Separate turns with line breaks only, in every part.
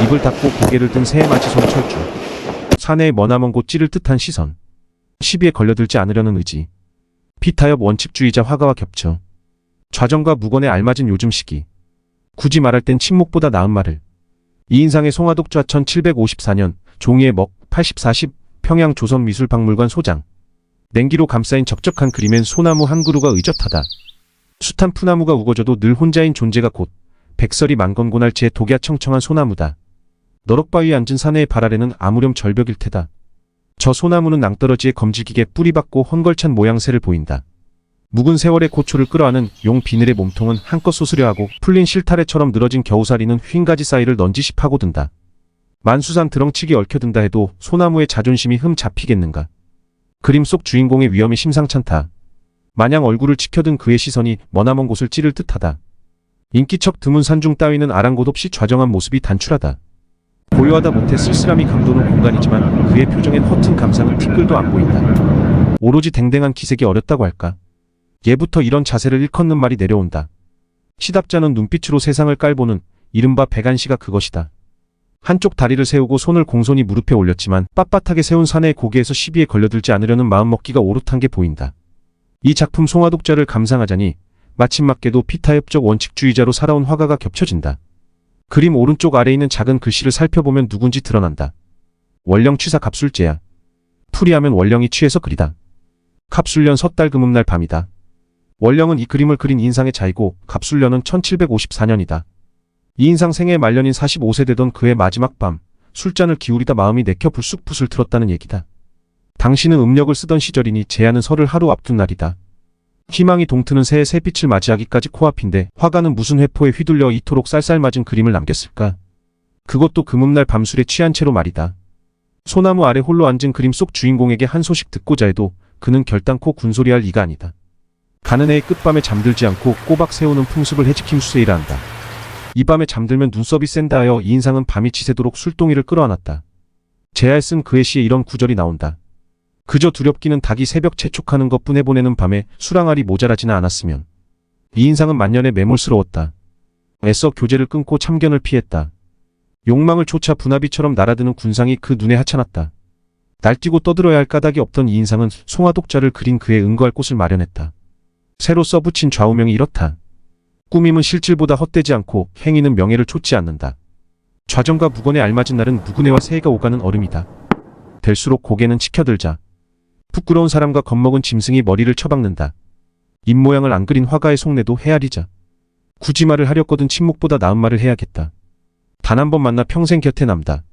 입을 닫고 고개를 든 새에 맞이 손 철주. 사내의 머나먼 곳 찌를 듯한 시선. 시비에 걸려들지 않으려는 의지. 피타협 원칙주의자 화가와 겹쳐. 좌정과 무건에 알맞은 요즘 시기. 굳이 말할 땐 침묵보다 나은 말을. 이인상의 송화독좌 1754년 종이의 먹 80-40 평양 조선미술박물관 소장. 냉기로 감싸인 적적한 그림엔 소나무 한 그루가 의젓하다. 숱한 푸나무가 우거져도 늘 혼자인 존재가 곧 백설이 만건곤알치의 독야청청한 소나무다. 너럭바위에 앉은 사내의 발 아래는 아무렴 절벽일 테다. 저 소나무는 낭떠러지에 검질기게 뿌리박고 헝걸찬 모양새를 보인다. 묵은 세월의 고초를 끌어안은 용 비늘의 몸통은 한껏 쏘스려 하고 풀린 실타래처럼 늘어진 겨우살이는 휭가지 사이를 넌지시 파고든다. 만수산 드렁치기 얽혀든다 해도 소나무의 자존심이 흠 잡히겠는가. 그림 속 주인공의 위험이 심상찮다. 마냥 얼굴을 치켜든 그의 시선이 머나먼 곳을 찌를 듯하다. 인기척 드문 산중 따위는 아랑곳 없이 좌정한 모습이 단출하다. 고요하다 못해 쓸쓸함이 감도는 공간이지만 그의 표정엔 허튼 감상은 티끌도 안 보인다. 오로지 댕댕한 기색이 어렸다고 할까. 예부터 이런 자세를 일컫는 말이 내려온다. 시답잖은 눈빛으로 세상을 깔보는 이른바 백안시가 그것이다. 한쪽 다리를 세우고 손을 공손히 무릎에 올렸지만 빳빳하게 세운 사내의 고개에서 시비에 걸려들지 않으려는 마음먹기가 오롯한 게 보인다. 이 작품 송화독좌를 감상하자니 마침맞게도 피타협적 원칙주의자로 살아온 화가가 겹쳐진다. 그림 오른쪽 아래에 있는 작은 글씨를 살펴보면 누군지 드러난다. 원령 취사 갑술제야. 풀이하면 원령이 취해서 그리다. 갑술년 섣달 금음날 밤이다. 원령은 이 그림을 그린 인상의 자이고 갑술년은 1754년이다. 이인상 생애 말년인 45세 되던 그의 마지막 밤, 술잔을 기울이다 마음이 내켜 불쑥 붓을 틀었다는 얘기다. 당신은 음력을 쓰던 시절이니 제안은 설을 하루 앞둔 날이다. 희망이 동트는 새의 새빛을 맞이하기까지 코앞인데 화가는 무슨 회포에 휘둘려 이토록 쌀쌀맞은 그림을 남겼을까? 그것도 금음날 밤술에 취한 채로 말이다. 소나무 아래 홀로 앉은 그림 속 주인공에게 한 소식 듣고자 해도 그는 결단코 군소리할 이가 아니다. 가는 해의 끝밤에 잠들지 않고 꼬박 세우는 풍습을 해지킴 수세이라 한다. 이 밤에 잠들면 눈썹이 센다 하여 이인상은 밤이 지새도록 술동이를 끌어안았다. 제아에 쓴 그의 시에 이런 구절이 나온다. 그저 두렵기는 닭이 새벽 채촉하는 것뿐에 보내는 밤에 술항알이 모자라지는 않았으면. 이인상은 만년에 매몰스러웠다. 애써 교제를 끊고 참견을 피했다. 욕망을 쫓아 분화비처럼 날아드는 군상이 그 눈에 하찮았다. 날뛰고 떠들어야 할 까닭이 없던 이인상은 송화독좌를 그린 그에 응거할 곳을 마련했다. 새로 써붙인 좌우명이 이렇다. 꾸밈은 실질보다 헛되지 않고 행위는 명예를 좇지 않는다. 좌정과 무건에 알맞은 날은 무근해와 새해가 오가는 얼음이다. 될수록 고개는 치켜들자. 부끄러운 사람과 겁먹은 짐승이 머리를 쳐박는다. 입모양을 안 그린 화가의 속내도 헤아리자. 굳이 말을 하렸거든 침묵보다 나은 말을 해야겠다. 단 한 번 만나 평생 곁에 남다.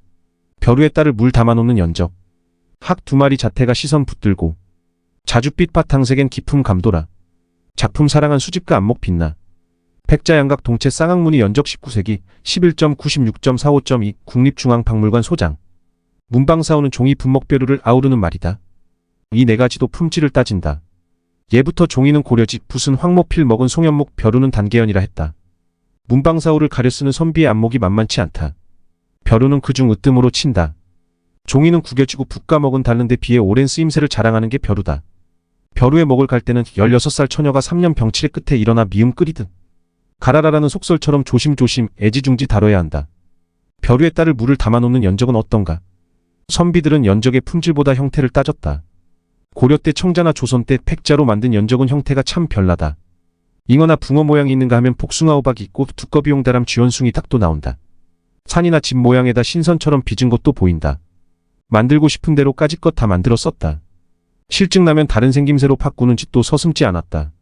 벼루에 딸을 물 담아놓는 연적. 학 두 마리 자태가 시선 붙들고. 자줏빛 바탕색엔 깊음 감돌아. 작품 사랑한 수집가 안목 빛나. 백자 양각 동체 쌍학문이 연적 19세기 11.96.45.2 국립중앙박물관 소장. 문방사오는 종이 분먹벼루를 아우르는 말이다. 이 네 가지도 품질을 따진다. 예부터 종이는 고려지 붓은 황모필 먹은 송연목 벼루는 단계연이라 했다. 문방사오를 가려 쓰는 선비의 안목이 만만치 않다. 벼루는 그중 으뜸으로 친다. 종이는 구겨지고 붓과 먹은 다른데 비해 오랜 쓰임새를 자랑하는 게 벼루다. 벼루의 먹을 갈 때는 16살 처녀가 3년 병치레 끝에 일어나 미음 끓이듯 가라라라는 속설처럼 조심조심 애지중지 다뤄야 한다. 벼루의 딸을 물을 담아놓는 연적은 어떤가? 선비들은 연적의 품질보다 형태를 따졌다. 고려 때 청자나 조선 때 팩자로 만든 연적은 형태가 참 별나다. 잉어나 붕어 모양이 있는가 하면 복숭아 호박이 있고 두꺼비 용다람 쥐원숭이 닭도 나온다. 산이나 집 모양에다 신선처럼 빚은 것도 보인다. 만들고 싶은 대로 까짓것 다 만들어 썼다. 실증나면 다른 생김새로 바꾸는 짓도 서슴지 않았다.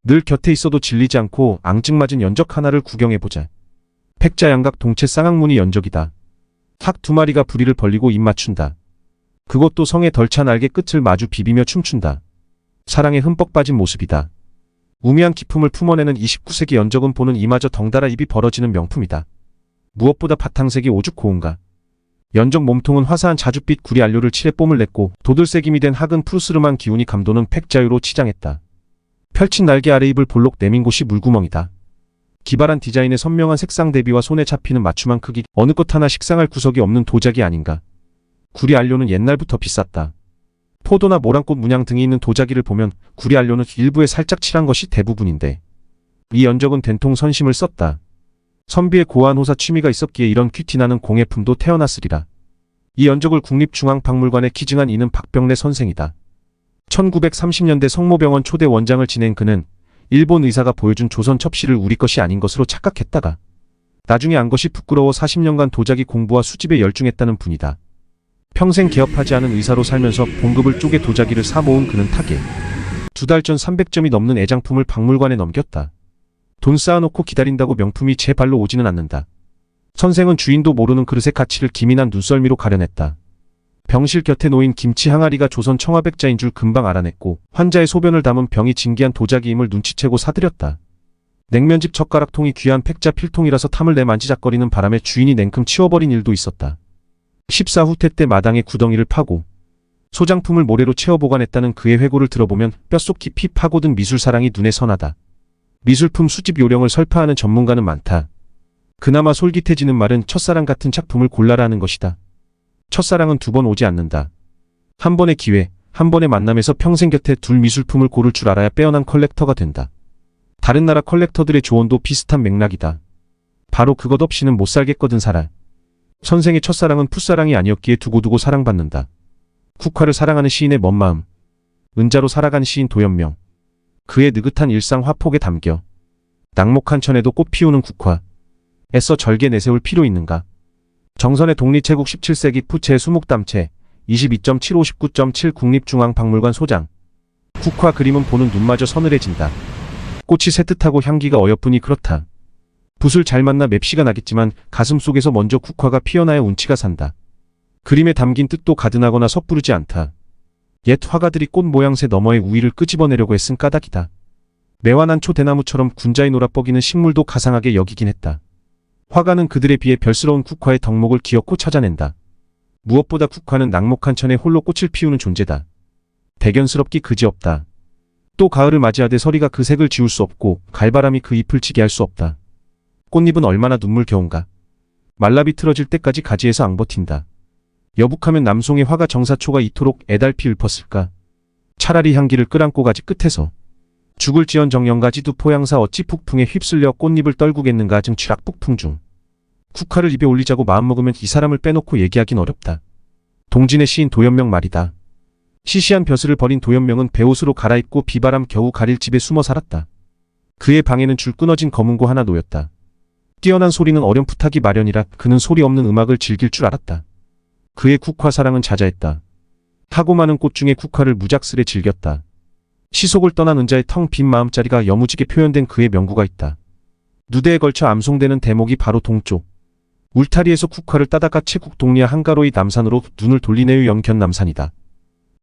늘 곁에 있어도 질리지 않고 앙증맞은 연적 하나를 구경해보자. 팩자 양각 동체 쌍학문이 연적이다. 학 두 마리가 부리를 벌리고 입 맞춘다. 그것도 성에 덜 찬 알개 끝을 마주 비비며 춤춘다. 사랑에 흠뻑 빠진 모습이다. 우미한 기품을 품어내는 29세기 연적은 보는 이마저 덩달아 입이 벌어지는 명품이다. 무엇보다 바탕색이 오죽 고운가. 연적 몸통은 화사한 자줏빛 구리 안료를 칠해 뽐을 냈고 도들새김이 된 학은 푸르스름한 기운이 감도는 팩자유로 치장했다. 펼친 날개 아래 입을 볼록 내민 곳이 물구멍이다. 기발한 디자인의 선명한 색상 대비와 손에 잡히는 맞춤한 크기, 어느 것 하나 식상할 구석이 없는 도자기 아닌가. 구리 안료는 옛날부터 비쌌다. 포도나 모란꽃 문양 등이 있는 도자기를 보면 구리 안료는 일부에 살짝 칠한 것이 대부분인데 이 연적은 된통 선심을 썼다. 선비의 고아한 호사 취미가 있었기에 이런 퀴티나는 공예품도 태어났으리라. 이 연적을 국립중앙박물관에 기증한 이는 박병래 선생이다. 1930년대 성모병원 초대 원장을 지낸 그는 일본 의사가 보여준 조선 첩시를 우리 것이 아닌 것으로 착각했다가 나중에 안 것이 부끄러워 40년간 도자기 공부와 수집에 열중했다는 분이다. 평생 개업하지 않은 의사로 살면서 봉급을 쪼개 도자기를 사 모은 그는 타계 2달 전 300점이 넘는 애장품을 박물관에 넘겼다. 돈 쌓아놓고 기다린다고 명품이 제 발로 오지는 않는다. 선생은 주인도 모르는 그릇의 가치를 기민한 눈썰미로 가려냈다. 병실 곁에 놓인 김치 항아리가 조선 청화백자인 줄 금방 알아냈고 환자의 소변을 담은 병이 진귀한 도자기임을 눈치채고 사들였다. 냉면집 젓가락통이 귀한 팩자 필통이라서 탐을 내 만지작거리는 바람에 주인이 냉큼 치워버린 일도 있었다. 십사 후퇴 때 마당에 구덩이를 파고 소장품을 모래로 채워 보관했다는 그의 회고를 들어보면 뼛속 깊이 파고든 미술사랑이 눈에 선하다. 미술품 수집 요령을 설파하는 전문가는 많다. 그나마 솔깃해지는 말은 첫사랑 같은 작품을 골라라 하는 것이다. 첫사랑은 2번 오지 않는다. 한 번의 기회, 한 번의 만남에서 평생 곁에 둘 미술품을 고를 줄 알아야 빼어난 컬렉터가 된다. 다른 나라 컬렉터들의 조언도 비슷한 맥락이다. 바로 그것 없이는 못 살겠거든 살아. 선생의 첫사랑은 풋사랑이 아니었기에 두고두고 사랑받는다. 국화를 사랑하는 시인의 먼 마음. 은자로 살아간 시인 도연명. 그의 느긋한 일상 화폭에 담겨. 낙목한 천에도 꽃 피우는 국화. 애써 절개 내세울 필요 있는가. 정선의 독립체국 17세기 푸체 수묵담체 22.759.7 국립중앙박물관 소장. 국화 그림은 보는 눈마저 서늘해진다. 꽃이 새뜻하고 향기가 어여쁘니 그렇다. 붓을 잘 만나 맵시가 나겠지만 가슴 속에서 먼저 국화가 피어나야 운치가 산다. 그림에 담긴 뜻도 가든하거나 섣부르지 않다. 옛 화가들이 꽃 모양새 너머의 우위를 끄집어내려고 애쓴 까닭이다. 매완한 초대나무처럼 군자의 놀아뻐기는 식물도 가상하게 여기긴 했다. 화가는 그들에 비해 별스러운 국화의 덕목을 기어코 찾아낸다. 무엇보다 국화는 낙목한 천에 홀로 꽃을 피우는 존재다. 대견스럽기 그지없다. 또 가을을 맞이하되 서리가 그 색을 지울 수 없고 갈바람이 그 잎을 지게 할 수 없다. 꽃잎은 얼마나 눈물겨운가. 말라 비틀어질 때까지 가지에서 앙버틴다. 여북하면 남송의 화가 정사초가 이토록 애달피 읊었을까. 차라리 향기를 끌안고 가지 끝에서 죽을지언 정령가지두 포양사 어찌 폭풍에 휩쓸려 꽃잎을 떨구겠는가 증 취락 폭풍 중. 국화를 입에 올리자고 마음먹으면 이 사람을 빼놓고 얘기하긴 어렵다. 동진의 시인 도연명 말이다. 시시한 벼슬을 버린 도연명은 베옷으로 갈아입고 비바람 겨우 가릴 집에 숨어 살았다. 그의 방에는 줄 끊어진 검은고 하나 놓였다. 뛰어난 소리는 어렴풋하기 마련이라 그는 소리 없는 음악을 즐길 줄 알았다. 그의 국화 사랑은 자자했다. 하고 많은 꽃 중에 국화를 무작스레 즐겼다. 시속을 떠난 은자의 텅 빈 마음자리가 여무지게 표현된 그의 명구가 있다. 누대에 걸쳐 암송되는 대목이 바로 동쪽. 울타리에서 국화를 따다가 채국 동리아 한가로이 남산으로 눈을 돌리네유 영견 남산이다.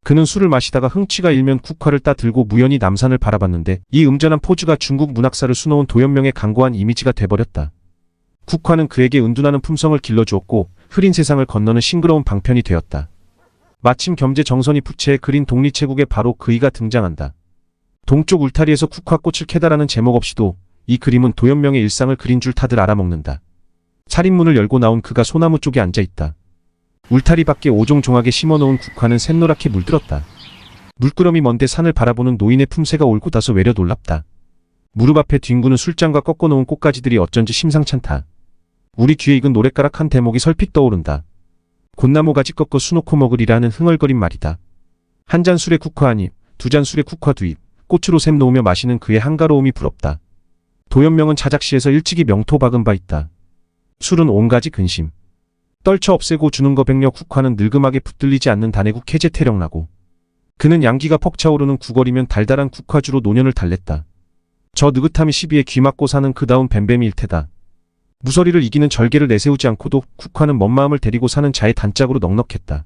그는 술을 마시다가 흥취가 일면 국화를 따 들고 무연히 남산을 바라봤는데 이 음전한 포즈가 중국 문학사를 수놓은 도연명의 강고한 이미지가 돼버렸다. 국화는 그에게 은둔하는 품성을 길러주었고 흐린 세상을 건너는 싱그러운 방편이 되었다. 마침 겸재 정선이 부채에 그린 독립체국에 바로 그이가 등장한다. 동쪽 울타리에서 국화꽃을 캐다라는 제목 없이도 이 그림은 도연명의 일상을 그린 줄 다들 알아먹는다. 차림문을 열고 나온 그가 소나무 쪽에 앉아있다. 울타리 밖에 오종종하게 심어놓은 국화는 샛노랗게 물들었다. 물끄러미 먼데 산을 바라보는 노인의 품새가 올고 다소 외려 놀랍다. 무릎 앞에 뒹구는 술잔과 꺾어놓은 꽃가지들이 어쩐지 심상찮다. 우리 귀에 익은 노랫가락 한 대목이 설핏 떠오른다. 곤나무 가지 꺾어 수놓고 먹으리라는 흥얼거린 말이다. 한 잔 술에 국화 한 입, 2잔 술에 국화 2입, 꽃으로 샘 놓으며 마시는 그의 한가로움이 부럽다. 도연명은 자작시에서 일찍이 명토 박은 바 있다. 술은 온가지 근심. 떨쳐 없애고 주는 거 백려 국화는 늙음하게 붙들리지 않는 단해국 해제 태령나고. 그는 양기가 퍽차오르는 구걸이면 달달한 국화주로 노년을 달랬다. 저 느긋함이 시비에 귀맞고 사는 그다운 뱀뱀이일 테다. 무서리를 이기는 절개를 내세우지 않고도 국화는 먼 마음을 데리고 사는 자의 단짝으로 넉넉했다.